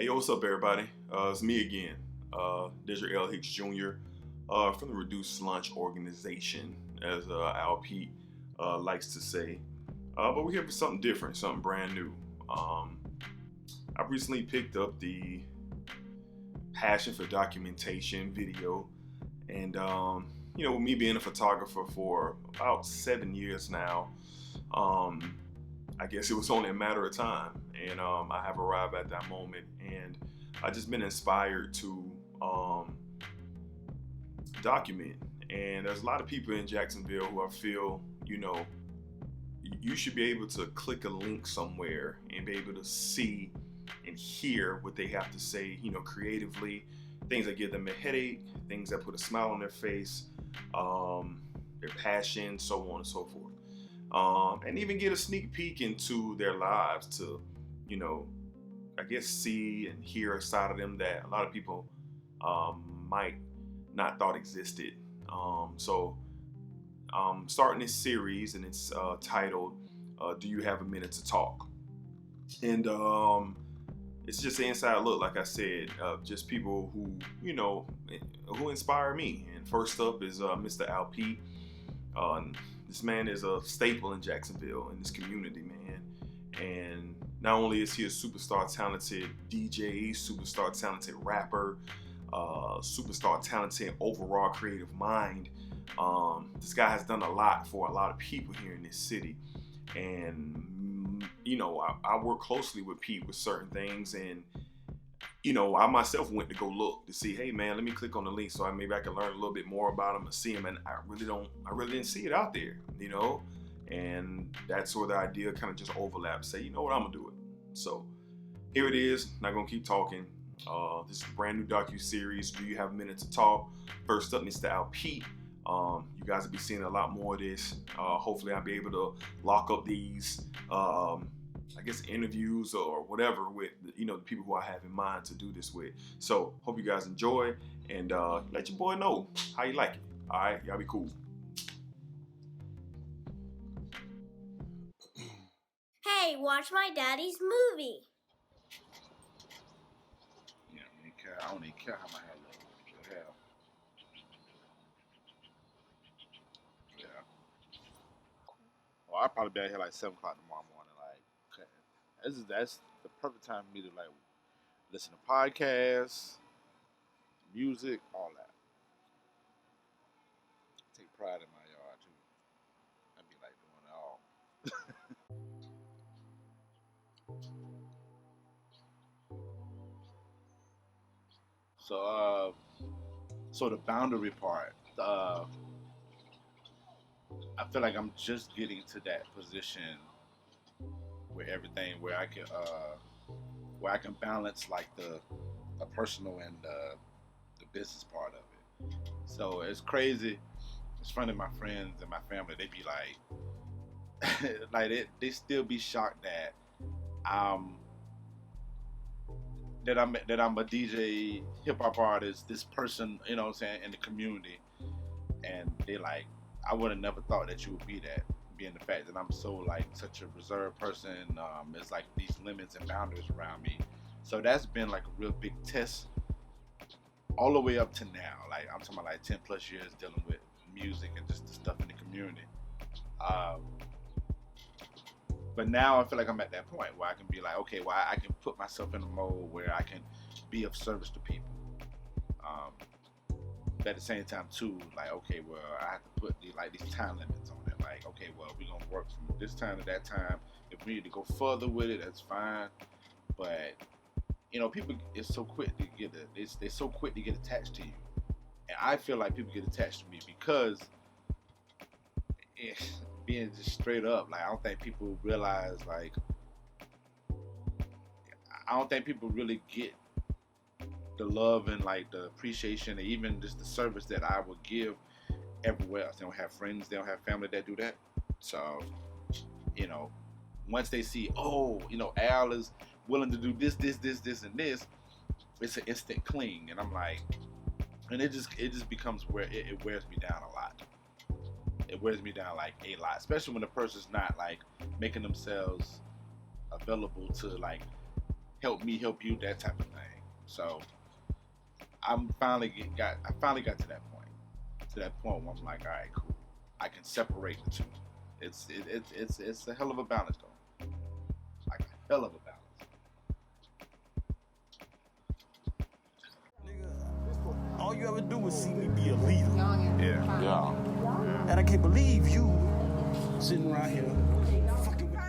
Hey, yo, what's up, everybody? It's me again, Desert L. Hicks Jr. From the Reduced Lunch Organization, as Al Pete likes to say. But we're here for something different, something brand new. I recently picked up the passion for documentation, video, and with me being a photographer for about 7 years now, I guess it was only a matter of time, and I have arrived at that moment, and I just been inspired to document. And there's a lot of people in Jacksonville who I feel, you should be able to click a link somewhere and be able to see and hear what they have to say, creatively, things that give them a headache, things that put a smile on their face, their passion, so on and so forth. And even get a sneak peek into their lives to, I guess see and hear a side of them that a lot of people might not thought existed. So starting this series, and it's titled, Do You Have a Minute to Talk? And it's just an inside look, like I said, just people who, who inspire me. And first up is Mr. Al Pete. This man is a staple in Jacksonville, in this community, man. And not only is he a superstar talented DJ, superstar talented rapper, superstar talented overall creative mind, this guy has done a lot for a lot of people here in this city. And, I work closely with Pete with certain things, and I myself went to go look to see, hey man, let me click on the link so maybe I can learn a little bit more about him and see him. And I really didn't see it out there, and that's where the idea kind of just overlaps. Say, you know what, I'm gonna do it. So here it is. Not gonna keep talking. This is a brand new docu-series. Do You Have a Minute to Talk? First up, Mr. Al Pete. You guys will be seeing a lot more of this. Hopefully I'll be able to lock up these interviews or whatever with the people who I have in mind to do this with. So hope you guys enjoy, and let your boy know how you like it. All right, y'all be cool. Hey, watch my daddy's movie. Yeah, I don't even care how my hair looks. Hell. Yeah. Well, I'll probably be out here like 7 o'clock tomorrow morning. Like, okay. That's the perfect time for me to like listen to podcasts, music, all that. Take pride in my yard too. I'd be like doing it all. So the boundary part. I feel like I'm just getting to that position where I can balance like the personal and the business part of it. So it's crazy. It's funny, my friends and my family, they be like, they still be shocked that I'm a DJ, hip hop artist, this person, you know what I'm saying, in the community, and they like, I would have never thought that you would be that, being the fact that I'm so like such a reserved person. There's like these limits and boundaries around me, so that's been like a real big test all the way up to now. Like I'm talking about like 10 plus years dealing with music and just the stuff in the community. But now I feel like I'm at that point where I can be like, okay, well, I can put myself in a mode where I can be of service to people. But at the same time too, like, okay, well, I have to put these time limits on it. Like, okay, well, we're gonna work from this time to that time. If we need to go further with it, that's fine. But people is so quick to they're so quick to get attached to you, and I feel like people get attached to me because being just straight up, like I don't think people realize, like I don't think people really get the love and like the appreciation and even just the service that I would give everywhere else. They don't have friends, they don't have family that do that. So, once they see, Al is willing to do this, and this, it's an instant cling, and I'm like, and it just becomes where it wears me down a lot. It wears me down like a lot, especially when the person's not like making themselves available to like help me help you, that type of thing. So I finally got to that point. To that point where I'm like, all right, cool. I can separate the two. It's a hell of a balance though. Like a hell of a balance. All you ever do is see me be a leader. Yeah. Yeah. And I can't believe you sitting right here fucking with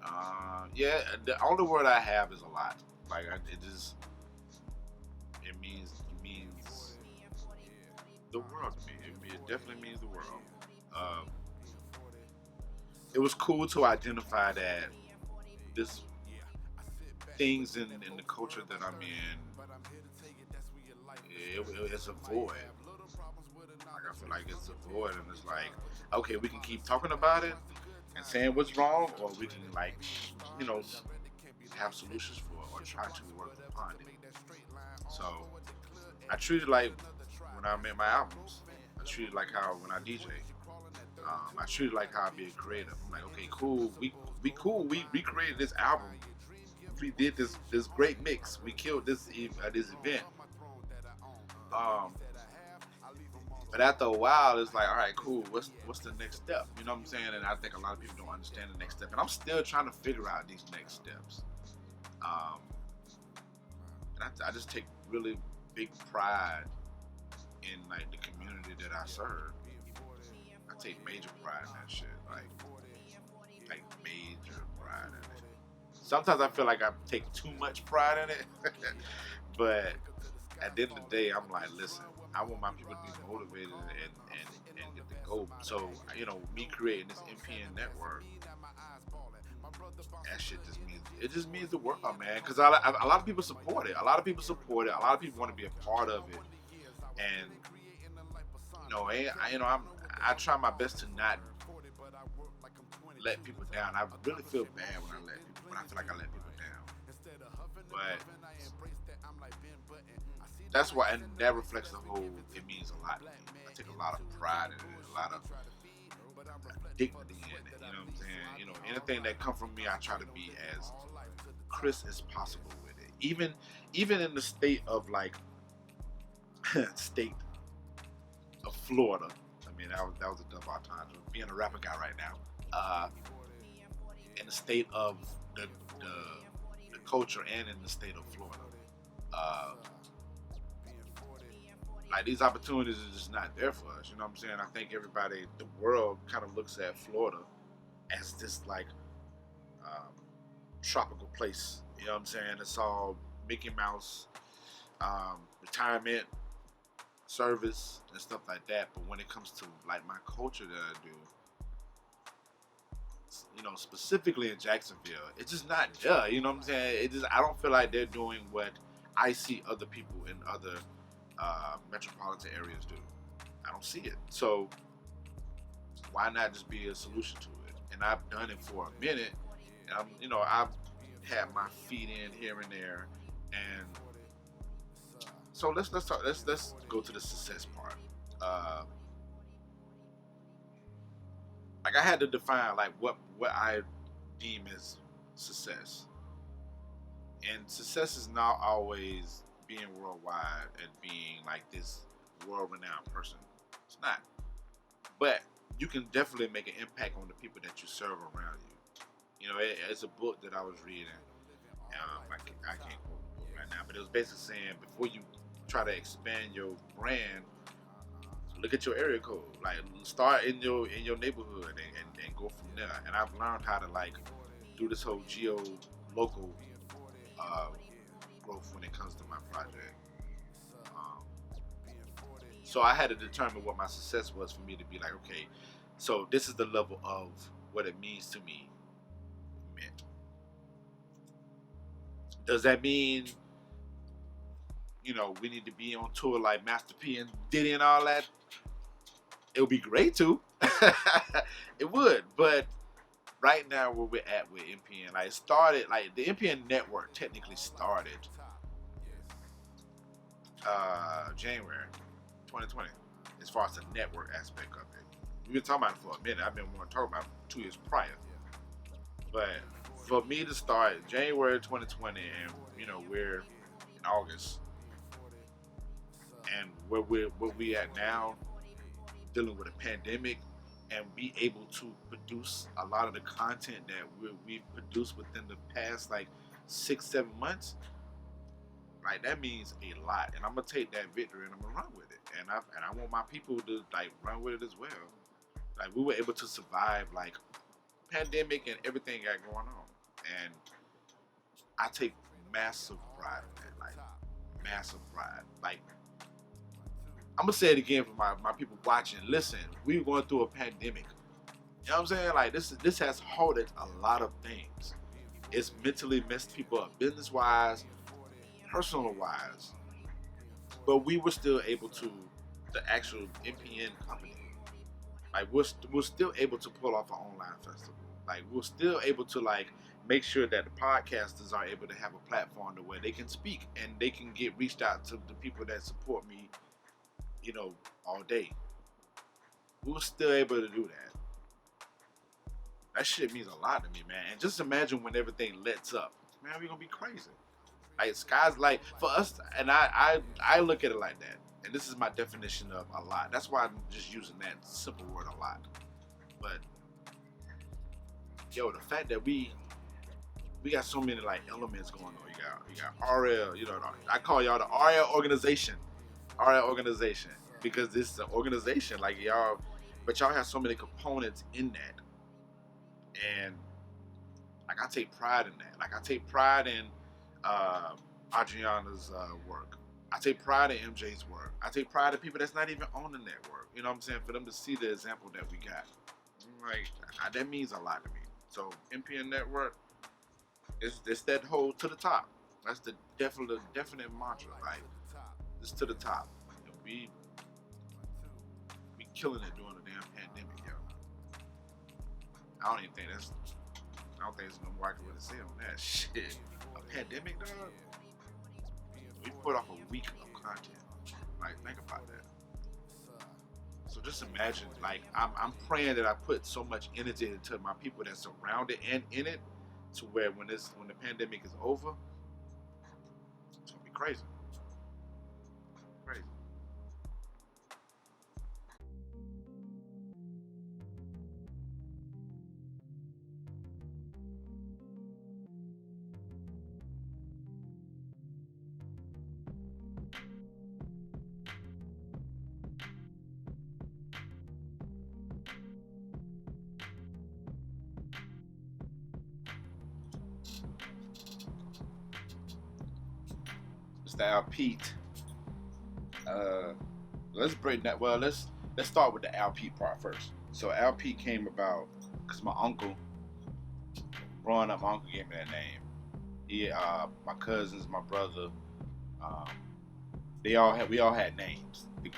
Alright. Yeah, the only word I have is a lot. Like it means the world to me. It definitely means the world. It was cool to identify that this things in the culture that I'm in, it's a void. Like I feel like it's a void, and it's like, okay, we can keep talking about it and saying what's wrong, or we can like, you know, have solutions for it or try to work upon it. So I treat it like when I make my albums. I treat it like how when I DJ. I treat it like how I be a creative. I'm like, okay, cool. We cool. We recreated this album. We did this great mix. We killed this event. But after a while, it's like, all right, cool. What's the next step? You know what I'm saying? And I think a lot of people don't understand the next step. And I'm still trying to figure out these next steps. And I just take really big pride in like the community that I serve. I take major pride in that shit. Like major pride in it. Sometimes I feel like I take too much pride in it. But at the end of the day, I'm like, listen, I want my people to be motivated and get the goal. So, you know, me creating this MPN network, that shit just means the world, man. Because a lot of people support it. A lot of people want to be a part of it. And I try my best to not let people down. I really feel bad when I feel like I let people down. But that's why, and that reflects the whole. It means a lot to me. I take a lot of pride in it, a lot of dignity in it. You know what I'm saying? You know, anything that comes from me, I try to be as crisp as possible with it. Even in the state of like state of Florida. I mean, that was a double entendre. Being a rapper guy right now, in the state of the culture and in the state of Florida, like these opportunities are just not there for us. You know what I'm saying? I think everybody, the world, kind of looks at Florida as this like tropical place. You know what I'm saying? It's all Mickey Mouse, retirement, service, and stuff like that. But when it comes to like my culture that I do, you know, specifically in Jacksonville, it's just not there. You know what I'm saying? I don't feel like they're doing what I see other people in other metropolitan areas do. I don't see it. So why not just be a solution to it? And I've done it for a minute, and I've had my feet in here and there, and so let's go to the success part. Like I had to define like what I deem as success, and success is not always being worldwide and being like this world-renowned person. It's not, but you can definitely make an impact on the people that you serve around you. You know, it's a book that I was reading. I can't quote the book right now, but it was basically saying before you try to expand your brand, look at your area code. Like start in your neighborhood and go from there. And I've learned how to like do this whole local growth when it comes to my project. So I had to determine what my success was for me to be like, okay, so this is the level of what it means to me. Does that mean, you know, we need to be on tour like Master P and Diddy and all that? It would be great to. It would, but right now where we're at with MPN, like it started, like the MPN network technically started January 2020, as far as the network aspect of it. we've been talking about it for a minute. I've been wanting to talk about it 2 years prior. But for me to start January 2020, and we're in August, and where we at now, dealing with a pandemic, and be able to produce a lot of the content that we've produced within the past like 6-7 months, like that means a lot. And I'm gonna take that victory and I'm gonna run with it. And I want my people to like run with it as well. Like we were able to survive like pandemic and everything got going on, and I take massive pride in that. Like massive pride. Like I'm gonna say it again for my people watching. Listen, we're going through a pandemic. You know what I'm saying? Like this has halted a lot of things. It's mentally messed people up, business wise, personal wise. But we were still able to, the actual MPN company, like we're still able to pull off an online festival. Like we're still able to like make sure that the podcasters are able to have a platform to where they can speak and they can get reached out to the people that support me, all day. We were still able to do that. That shit means a lot to me, man. And just imagine when everything lets up. Man, we're gonna be crazy. Like sky's like for us, and I look at it like that. And this is my definition of a lot. That's why I'm just using that simple word a lot. But the fact that we got so many like elements going on. You got RL, I call y'all the RL organization. RL organization. Because this is an organization, like y'all, but y'all have so many components in that. And like I take pride in that. Like I take pride in Adriana's work. I take pride in MJ's work. I take pride in people that's not even on the network. You know what I'm saying? For them to see the example that we got. Like that means a lot to me. So MPN Network, it's that whole to the top. That's the definite mantra. Like it's to the top. We killing it during the damn pandemic, yo. I don't think there's no more I can really say on that shit. A pandemic, dog. We put off a week of content. Like, think about that. So just imagine, like, I'm praying that I put so much energy into my people that surround it and in it, to where when the pandemic is over, it's gonna be crazy. Crazy. Al Pete. Let's break that. Well, let's start with the Al Pete part first. So Al Pete came about because my uncle, growing up, my uncle gave me that name. He, my cousins, my brother, we all had names. The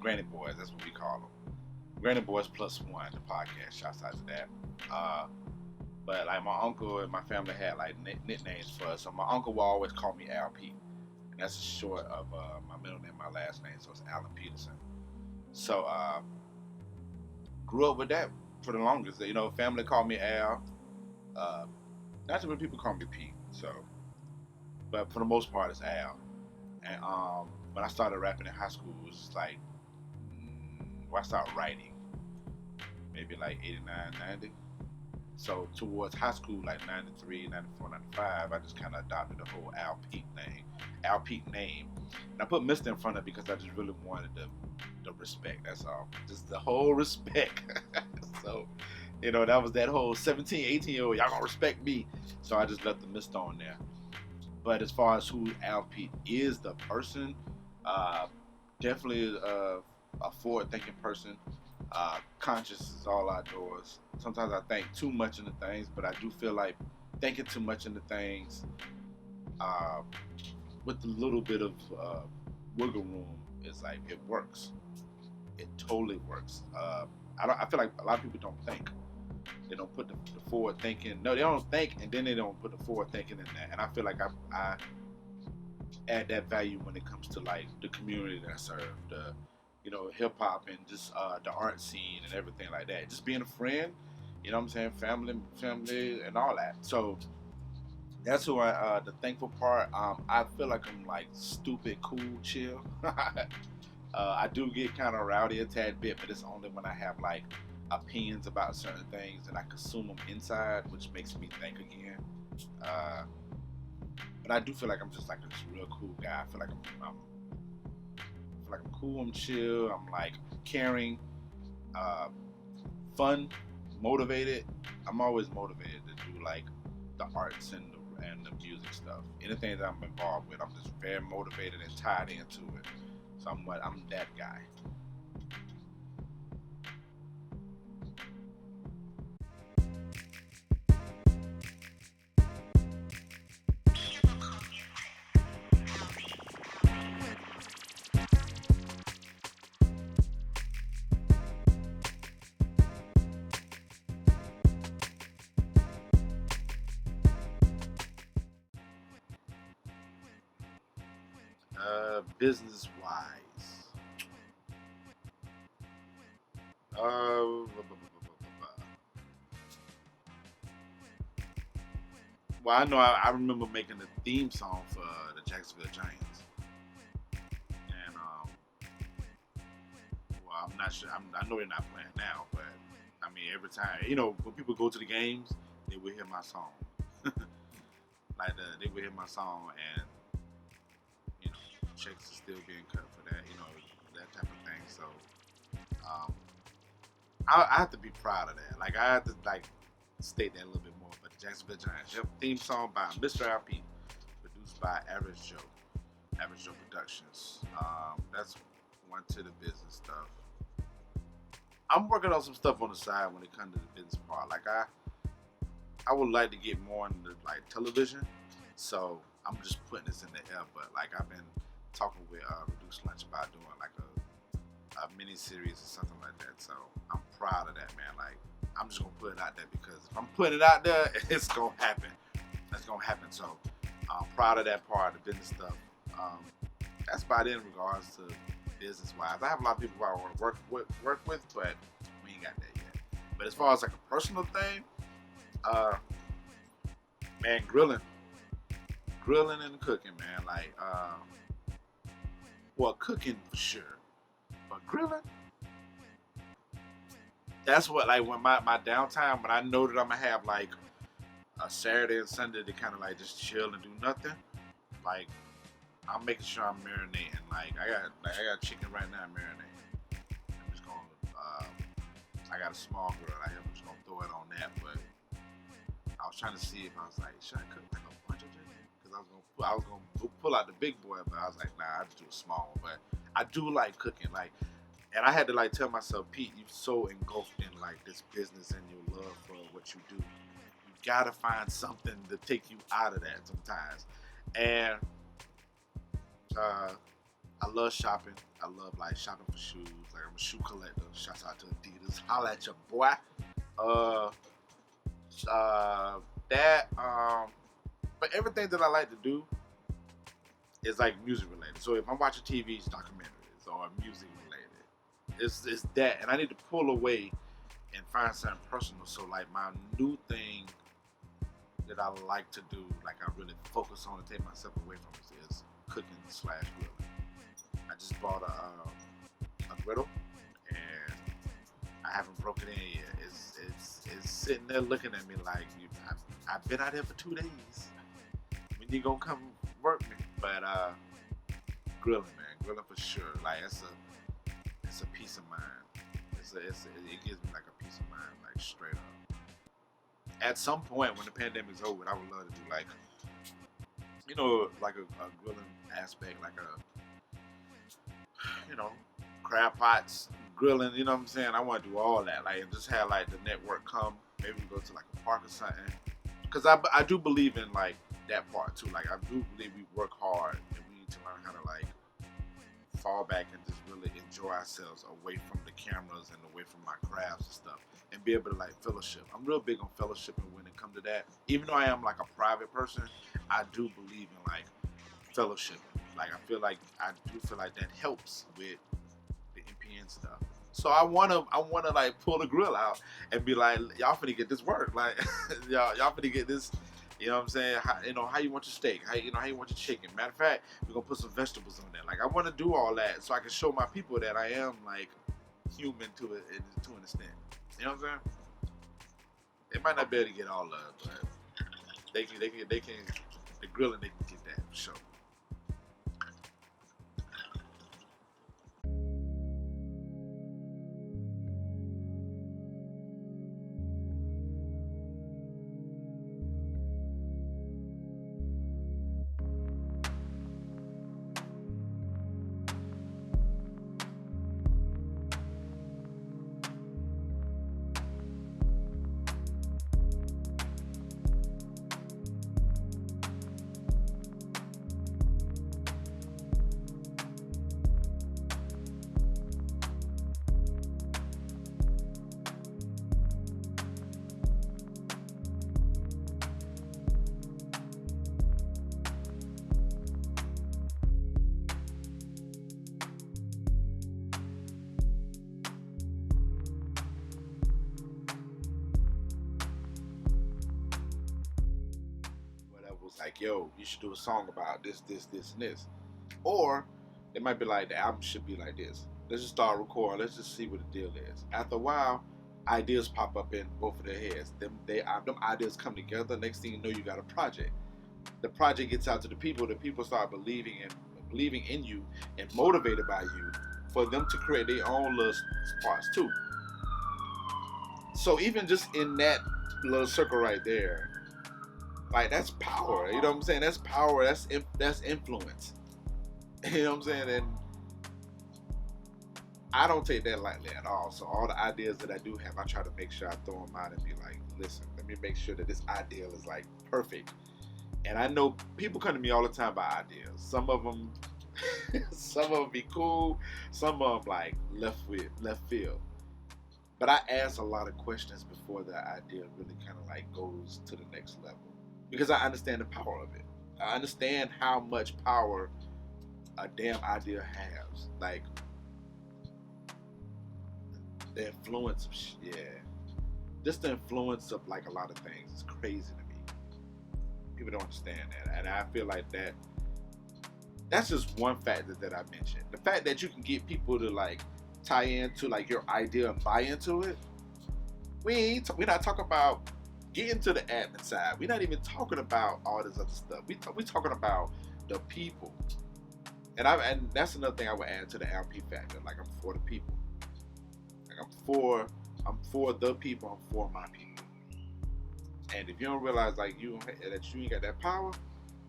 Granny Boys, that's what we call them. Granny Boys plus one, the podcast. Shouts out to that. But like my uncle and my family had like nicknames for us. So my uncle will always call me Al Pete. And that's short of my middle name, my last name, so it's Alan Peterson. So grew up with that for the longest. Family called me Al. Not too many people call me Pete. So, but for the most part, it's Al. And when I started rapping in high school, it was like when I started writing, maybe like 89, 90. So towards high school, like 93, 94, 95, I just kind of adopted the whole Al Pete name. And I put Mr. in front of it because I just really wanted the respect, that's all. Just the whole respect. So, that was that whole 17, 18-year-old, y'all gonna respect me. So I just left the Mr. on there. But as far as who Al Pete is, the person, definitely a forward-thinking person. Conscious is all outdoors. Sometimes I think too much into things, but I do feel like thinking too much into things with a little bit of wiggle room is like, it works. It totally works. I feel like a lot of people don't think. They don't put the forward thinking. No, they don't think, and then they don't put the forward thinking in that. And I feel like I add that value when it comes to like the community that I serve, you know, hip hop and just the art scene and everything like that. Just being a friend, you know what I'm saying, family and all that. So that's who the thankful part. I feel like I'm like stupid, cool, chill. I do get kind of rowdy a tad bit, but it's only when I have like opinions about certain things and I consume them inside, which makes me think again. But I do feel like I'm just like this real cool guy. I feel like I'm cool, I'm chill, I'm like caring, fun, motivated. I'm always motivated to do like the arts and the music stuff. Anything that I'm involved with, I'm just very motivated and tied into it. So I'm that guy. Business wise, well, I know I remember making the theme song for the Jacksonville Giants, and well, I'm not sure. I know they're not playing now, but I mean, every time, you know, when people go to the games, they will hear my song. They will hear my song, and you know, checks are still being cut for that, you know, that type of thing. So, I have to be proud of that. Like, I have to like state that a little bit more. But the Jacksonville Giants theme song by Mr. LP, produced by Average Joe Productions. That's one to the business stuff. I'm working on some stuff on the side when it comes to the business part. Like I would like to get more into like television. So I'm just putting this in the air. But like I've been talking with Reduced Lunch about doing like a mini series or something like that. So I'm proud of that, man. Like I'm just gonna put it out there because if I'm putting it out there, it's gonna happen. It's gonna happen. So I'm proud of that part, the business stuff. That's about it in regards to business wise. I have a lot of people who I want to work with, but we ain't got that yet. But as far as like a personal thing, man, grilling and cooking, man. Like, well, cooking for sure, but grilling. That's what, like, when my downtime, when I know that I'm gonna have like a Saturday and Sunday to kind of like just chill and do nothing, like I'm making sure I'm marinating. Like I got chicken right now marinating. I'm just gonna I got a small grill out here. I'm just gonna throw it on that. But I was trying to see if I was like, should I cook like a bunch of chicken? Because I was gonna pull out the big boy, but I was like, nah, I just do a small one. But I do like cooking, like. And I had to like tell myself, Pete, you're so engulfed in like this business and your love for what you do. You gotta find something to take you out of that sometimes. And I love shopping. I love like shopping for shoes. Like I'm a shoe collector. Shouts out to Adidas. Holla at your boy. But everything that I like to do is like music related. So if I'm watching TV, it's documentaries or music related. It's that, and I need to pull away and find something personal. So like my new thing that I like to do, like I really focus on and take myself away from it, is cooking / grilling. I just bought a griddle, and I haven't broken it in yet. It's sitting there looking at me like I've been out here for 2 days. When you gonna come work me? But grilling, man, grilling for sure. Like it's a peace of mind. It gives me like a peace of mind, like straight up. At some point when the pandemic's over, I would love to do like, you know, like a grilling aspect, like you know, crab pots, grilling, you know what I'm saying? I want to do all that, like, and just have like the network come, maybe we go to like a park or something. Cause I do believe in like that part too. Like I do believe we work hard and we need to learn how to like fall back and just really enjoy ourselves away from the cameras and away from my crafts and stuff, and be able to like fellowship. I'm real big on fellowshipping when it comes to that. Even though I am like a private person, I do believe in like fellowshipping. Like I do feel like that helps with the and stuff. So I wanna like pull the grill out and be like, y'all finna get this work. Like y'all finna get this. You know what I'm saying? How you want your steak? How you want your chicken? Matter of fact, we're gonna put some vegetables on there. Like I want to do all that so I can show my people that I am like human to an extent. You know what I'm saying? They might not be able to get all love, but they can the grilling they can get that for sure. Was like, yo, you should do a song about this, and this. Or it might be like, the album should be like this. Let's just start recording. Let's just see what the deal is. After a while, ideas pop up in both of their heads. Them ideas come together. Next thing you know, you got a project. The project gets out to the people. The people start believing in you and motivated by you for them to create their own little parts too. So even just in that little circle right there, like that's power, you know what I'm saying? That's power. That's influence. You know what I'm saying? And I don't take that lightly at all. So all the ideas that I do have, I try to make sure I throw them out and be like, listen, let me make sure that this ideal is like perfect. And I know people come to me all the time about ideas. Some of them be cool. Some of them like left field. But I ask a lot of questions before the idea really kind of like goes to the next level. Because I understand the power of it. I understand how much power a damn idea has. Like, the influence of just the influence of like a lot of things is crazy to me. People don't understand that. And I feel like that's just one factor that I mentioned. The fact that you can get people to like tie into like your idea and buy into it. We're not talking about getting to the admin side. We're not even talking about all this other stuff. We're talking about the people. And that's another thing I would add to the LP factor. Like I'm for the people. Like I'm for the people. I'm for my people. And if you don't realize like that you ain't got that power,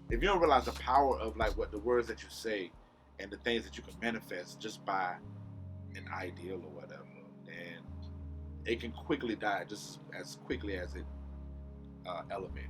if you don't realize the power of like what the words that you say and the things that you can manifest just by an ideal or whatever, then it can quickly die just as quickly as it elevated.